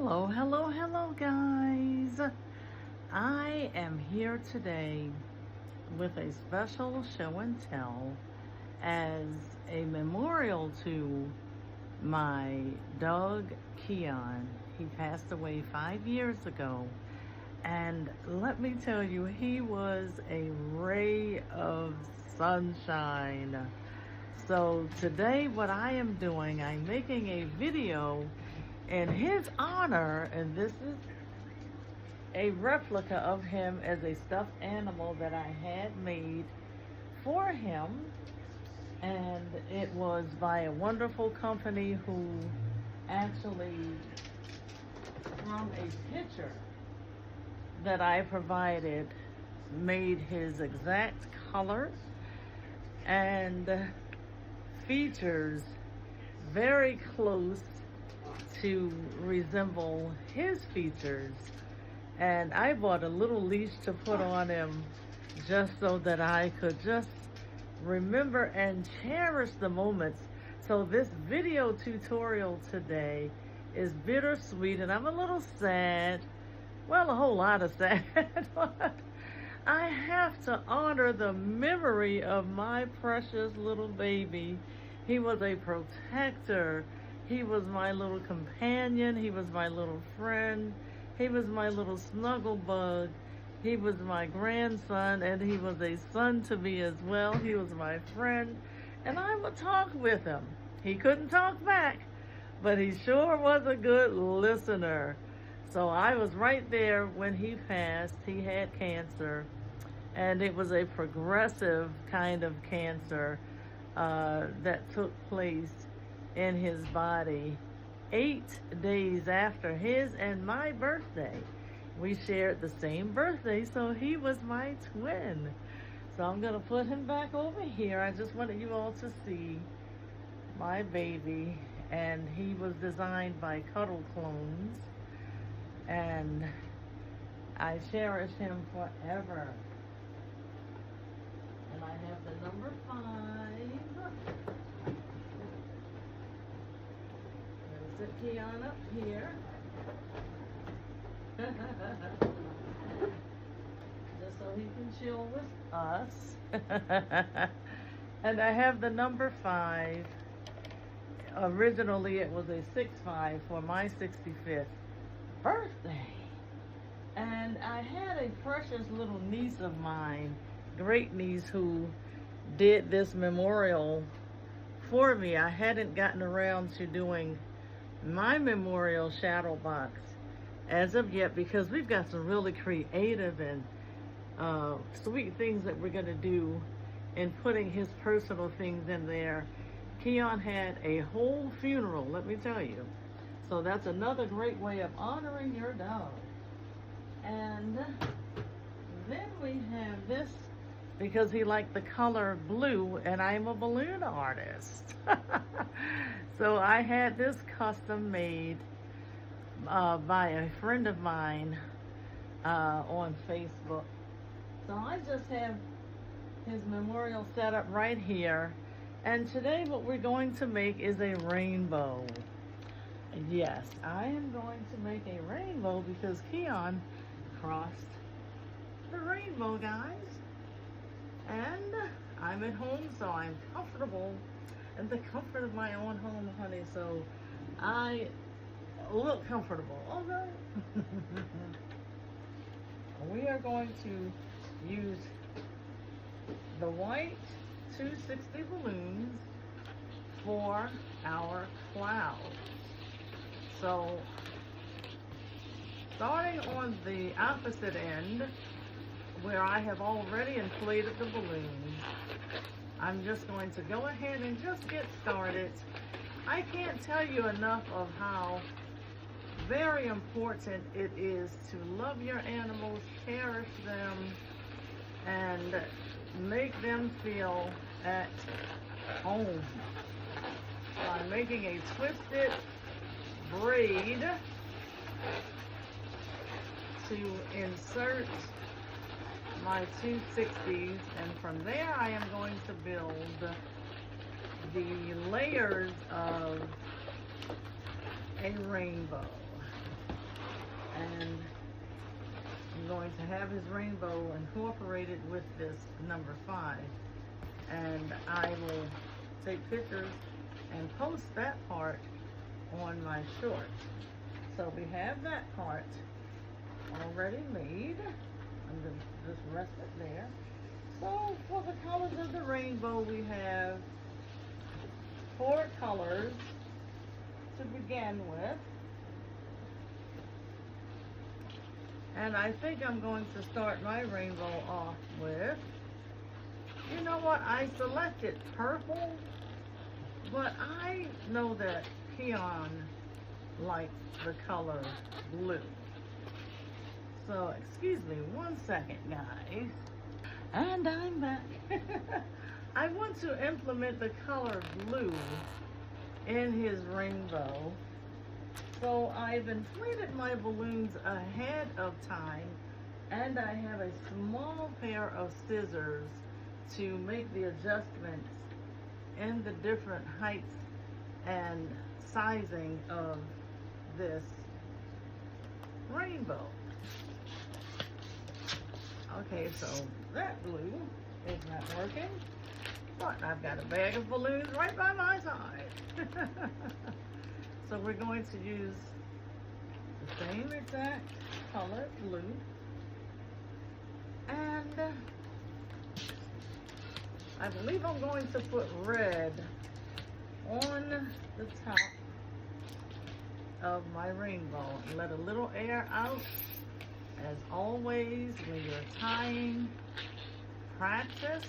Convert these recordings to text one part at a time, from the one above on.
Hello, hello, hello, guys. I am here today with a special show and tell as a memorial to my dog Keon. He passed away 5 years ago, and let me tell you, he was a ray of sunshine. So today what I am doing, I'm making a video in his honor, and this is a replica of him as a stuffed animal that I had made for him. And it was by a wonderful company who actually, from a picture that I provided, made his exact color and features very close to resemble his features. And I bought a little leash to put on him just so that I could just remember and cherish the moments. So this video tutorial today is bittersweet, and I'm a little sad. Well, a whole lot of sad. But I have to honor the memory of my precious little baby. He was a protector. He was my little companion. He was my little friend. He was my little snuggle bug. He was my grandson, and he was a son to me as well. He was my friend, and I would talk with him. He couldn't talk back, but he sure was a good listener. So I was right there when he passed. He had cancer, and it was a progressive kind of cancer that took place in his body 8 days after his and my birthday. We shared the same birthday, so he was my twin. So I'm gonna put him back over here. I just wanted you all to see my baby, and he was designed by Cuddle Clones, and I cherish him forever. And I have the number 5. There's the Keon up here. Just so he can chill with us. And I have the number 5. Originally it was a 6-5 for my 65th birthday. And I had a precious little niece of mine, great niece, who did this memorial for me. I hadn't gotten around to doing my memorial shadow box as of yet, because we've got some really creative and sweet things that we're going to do in putting his personal things in there. Keon had a whole funeral, let me tell you. So that's another great way of honoring your dog. And then we have this, because he liked the color blue, and I'm a balloon artist. So I had this custom made by a friend of mine on Facebook. So I just have his memorial set up right here. And today what we're going to make is a rainbow. Yes, I am going to make a rainbow because Keon crossed the rainbow, guys. And I'm at home, so I'm comfortable in the comfort of my own home, honey. So I look comfortable. Okay. We are going to use the white 260 balloons for our cloud. So starting on the opposite end, where I have already inflated the balloons, I'm just going to go ahead and just get started. I can't tell you enough of how very important it is to love your animals, cherish them, and make them feel at home. So I'm making a twisted braid to insert my 260s, and from there I am going to build the layers of a rainbow. and I'm going to have his rainbow incorporated with this number 5, and I will take pictures and post that part on my shorts. So we have that part already made. I'm going to just rest it there. So for the colors of the rainbow, we have 4 colors to begin with. And I think I'm going to start my rainbow off with, you know what, I selected purple, but I know that Keon likes the color blue. So, excuse me one second, guys. And I'm back. I want to implement the color blue in his rainbow. So I've inflated my balloons ahead of time, and I have a small pair of scissors to make the adjustments in the different heights and sizing of this rainbow. Okay, so that blue is not working, but I've got a bag of balloons right by my side. So we're going to use the same exact color, blue, and I believe I'm going to put red on the top of my rainbow and let a little air out. As always, when you're tying, practice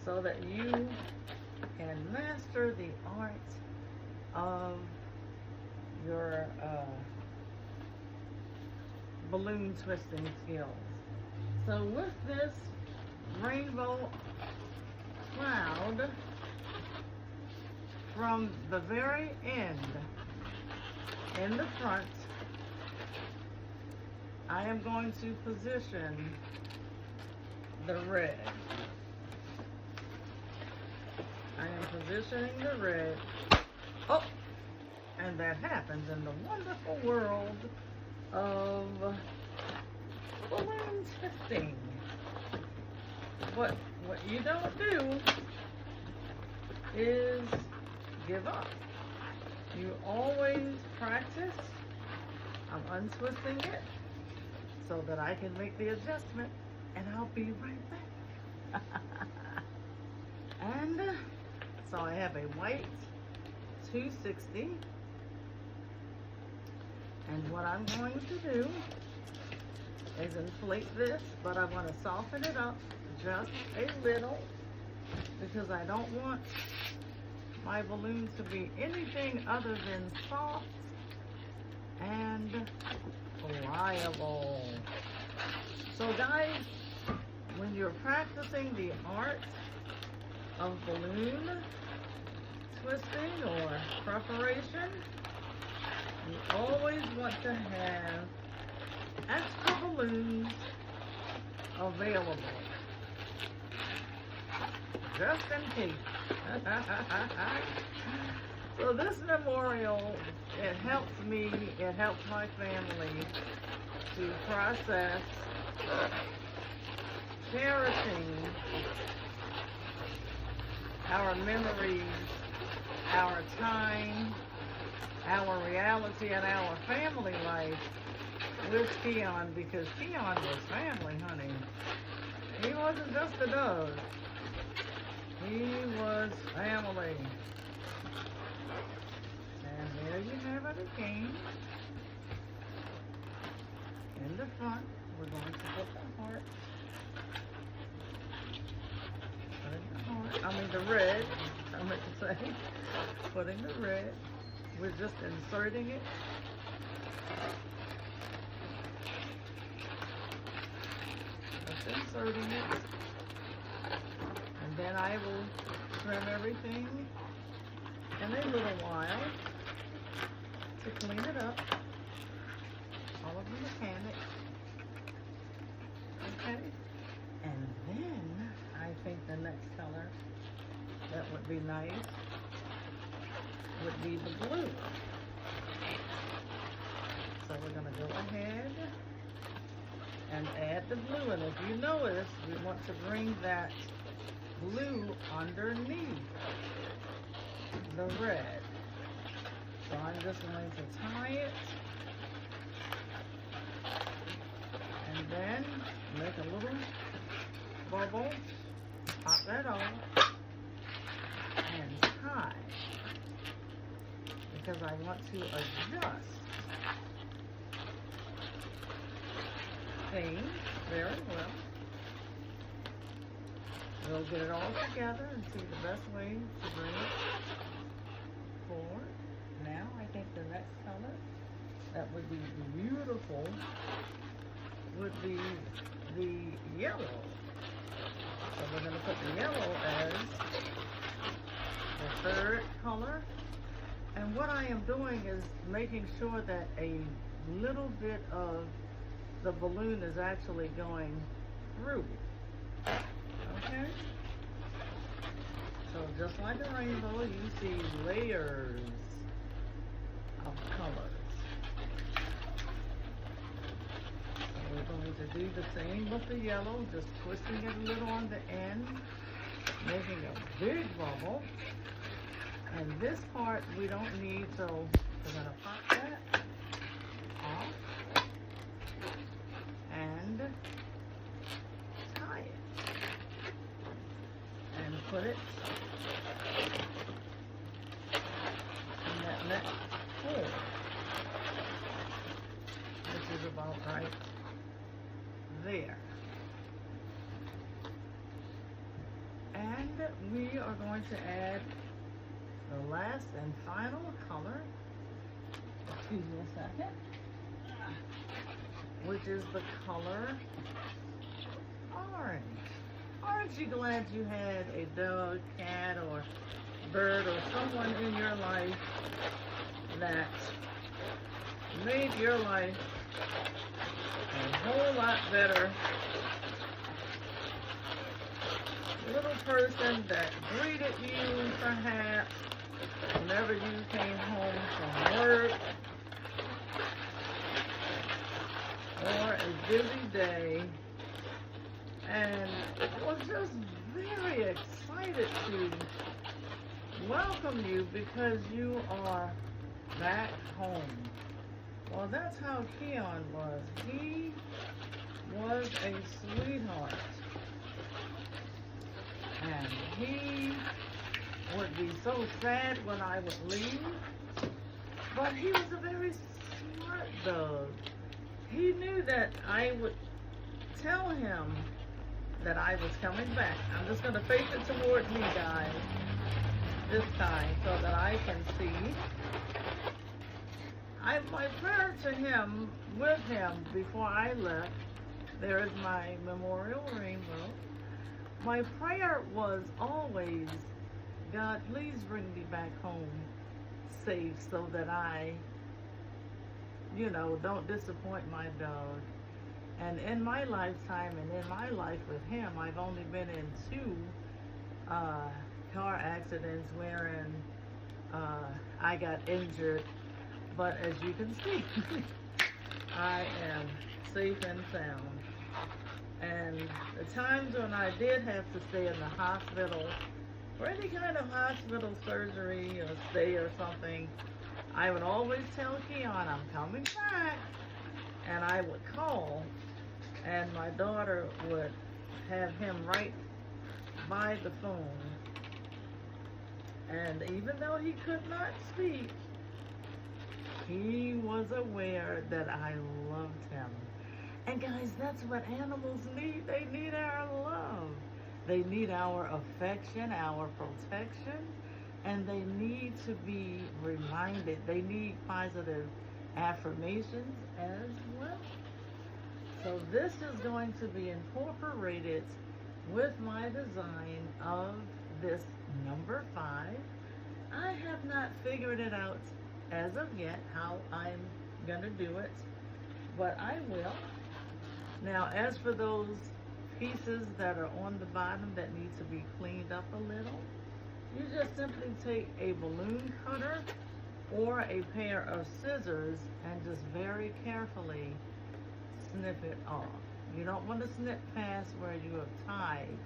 so that you can master the art of your balloon twisting skills. So with this rainbow cloud, from the very end in the front, I am going to position the red. I am positioning the red. Oh, and that happens in the wonderful world of balloon twisting. What you don't do is give up. You always practice. I'm untwisting it so that I can make the adjustment, and I'll be right back. And so I have a white 260, and what I'm going to do is inflate this, but I want to soften it up just a little because I don't want my balloon to be anything other than soft and pliable. So guys, when you're practicing the art of balloon twisting or preparation, you always want to have extra balloons available, just in case. So this memorial, it helps me, it helps my family to process cherishing our memories, our time, our reality, and our family life with Keon, because Keon was family, honey. He wasn't just a dog. He was family. And there you have it again. In the front, we're going to put the heart. I mean the red, I meant to say. Putting the red. We're just inserting it. Just inserting it. And then I will trim everything in a little while to clean it up. All of the mechanics. Okay? And then I think the next color that would be nice would be the blue. So and add the blue. And if you notice, we want to bring that blue underneath the red. So I'm just going to tie it and then make a little bubble, pop that off, and tie, because I want to adjust things very well. We'll get it all together and see the best way to bring it forward. Now I think the next color that would be beautiful would be the yellow. So we're going to put the yellow as the third color. And what I am doing is making sure that a little bit of the balloon is actually going through. Okay? So just like a rainbow, you see layers of colors. We're going to do the same with the yellow, just twisting it a little on the end, making a big bubble. And this part we don't need, so we're going to pop that off and tie it and put it in that next hole, which is about right there. And we are going to add the last and final color, excuse me a second, which is the color orange. Aren't you glad you had a dog, cat, or bird, or someone in your life that made your life a whole lot better? Little person that greeted you perhaps whenever you came home from work, or a busy day, and was just very excited to welcome you because you are back home. Well, that's how Keon was. He was a sweetheart. And he would be so sad when I would leave. But he was a very smart dog. He knew that I would tell him that I was coming back. I'm just going to face it toward me, guys, this time, so that I can see. My prayer to him, with him, before I left, there is my memorial rainbow. My prayer was always, God, please bring me back home safe so that I, don't disappoint my dog. And in my lifetime and in my life with him, I've only been in 2 car accidents wherein I got injured. But as you can see, I am safe and sound. And the times when I did have to stay in the hospital for any kind of hospital surgery or stay or something, I would always tell Keon, I'm coming back. And I would call, and my daughter would have him right by the phone. And even though he could not speak, he was aware that I loved him. And guys, that's what animals need. They need our love. They need our affection, our protection, and they need to be reminded. They need positive affirmations as well. So this is going to be incorporated with my design of this number 5. I have not figured it out as of yet how I'm gonna do it, but I will. Now, as for those pieces that are on the bottom that need to be cleaned up a little, you just simply take a balloon cutter or a pair of scissors and just very carefully snip it off. You don't want to snip past where you have tied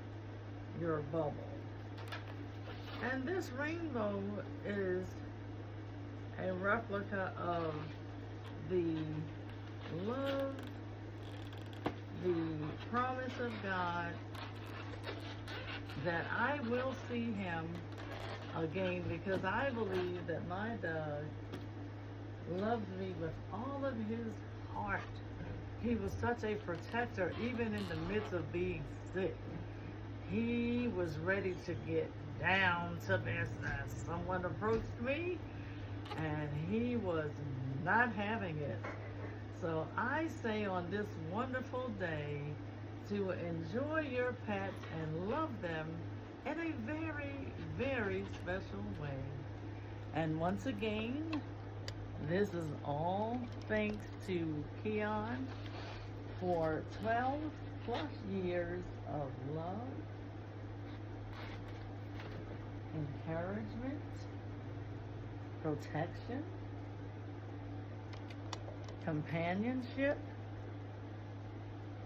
your bubble. And this rainbow is a replica of the love, the promise of God that I will see him again, because I believe that my dog loved me with all of his heart. He was such a protector, even in the midst of being sick. He was ready to get down to business. Someone approached me and he was not having it. So I say on this wonderful day to enjoy your pets and love them in a very, very special way. And once again, this is all thanks to Keon for 12 plus years of love, encouragement, protection, companionship,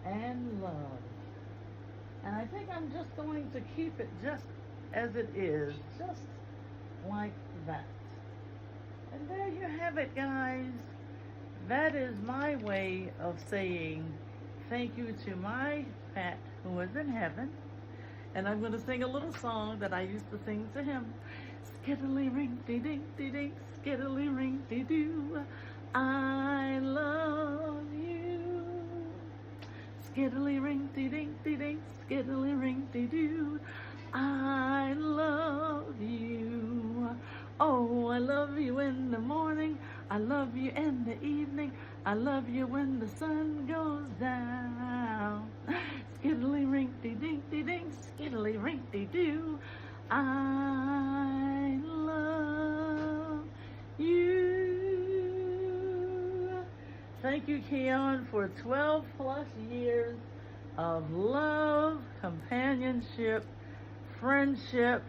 and love. And I think I'm just going to keep it just as it is, just like that. And there you have it, guys. That is my way of saying thank you to my pet who is in heaven. And I'm going to sing a little song that I used to sing to him. Skiddly-ring-dee-ding-dee-ding, skiddly-ring-dee-doo, I love you. Skiddly-ring-dee-ding-dee-ding, skiddly-ring-dee-doo, I love you. Oh, I love you in the morning, I love you in the evening, I love you when the sun goes down. Skiddly-ring-dee-ding-dee-ding, skiddly-ring-dee-doo, I love you. Thank you, Keon, for 12 plus years of love, companionship, friendship,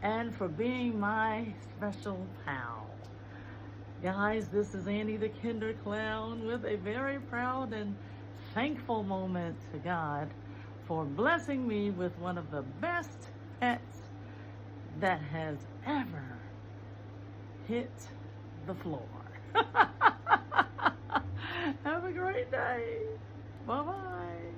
and for being my special pal. Guys, this is Annie the Kinder Clown with a very proud and thankful moment to God for blessing me with one of the best pets that has ever hit the floor. Have a great day. Bye-bye.